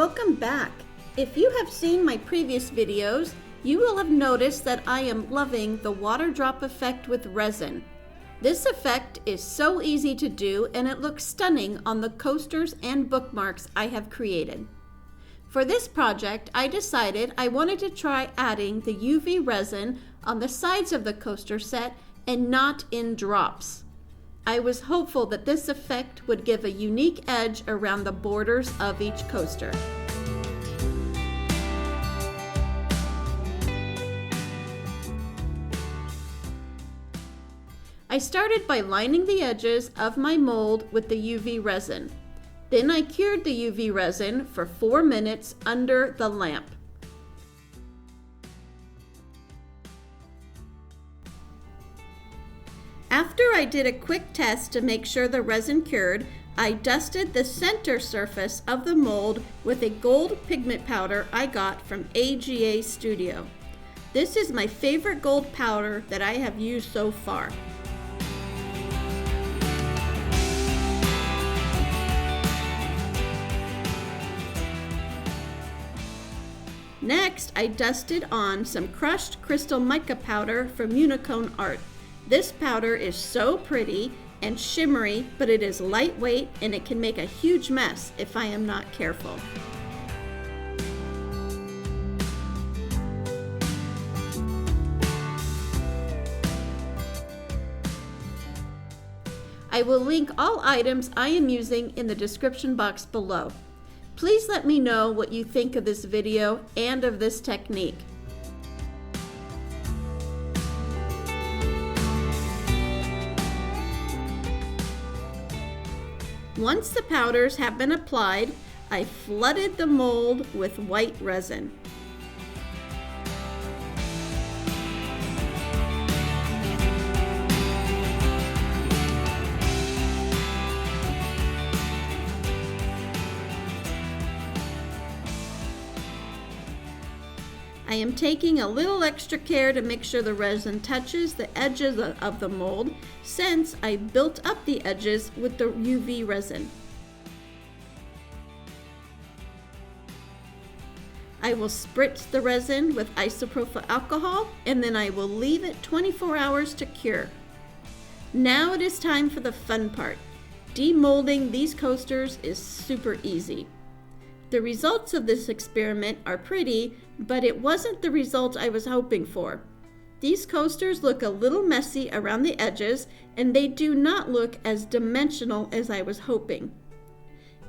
Welcome back. If you have seen my previous videos, you will have noticed that I am loving the water drop effect with resin. This effect is so easy to do and it looks stunning on the coasters and bookmarks I have created. For this project, I decided I wanted to try adding the UV resin on the sides of the coaster set and not in drops. I was hopeful that this effect would give a unique edge around the borders of each coaster. I started by lining the edges of my mold with the UV resin. Then I cured the UV resin for 4 minutes under the lamp. After I did a quick test to make sure the resin cured, I dusted the center surface of the mold with a gold pigment powder I got from AGA Studio. This is my favorite gold powder that I have used so far. Next, I dusted on some crushed crystal mica powder from Unicone Art. This powder is so pretty and shimmery, but it is lightweight and it can make a huge mess if I am not careful. I will link all items I am using in the description box below. Please let me know what you think of this video and of this technique. Once the powders have been applied, I flooded the mold with white resin. I am taking a little extra care to make sure the resin touches the edges of the mold, since I built up the edges with the UV resin. I will spritz the resin with isopropyl alcohol and then I will leave it 24 hours to cure. Now it is time for the fun part. Demolding these coasters is super easy. The results of this experiment are pretty, but it wasn't the result I was hoping for. These coasters look a little messy around the edges, and they do not look as dimensional as I was hoping.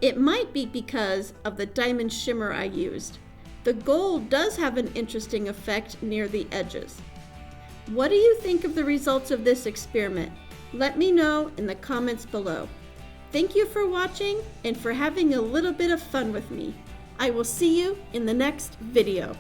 It might be because of the diamond shimmer I used. The gold does have an interesting effect near the edges. What do you think of the results of this experiment? Let me know in the comments below. Thank you for watching and for having a little bit of fun with me. I will see you in the next video.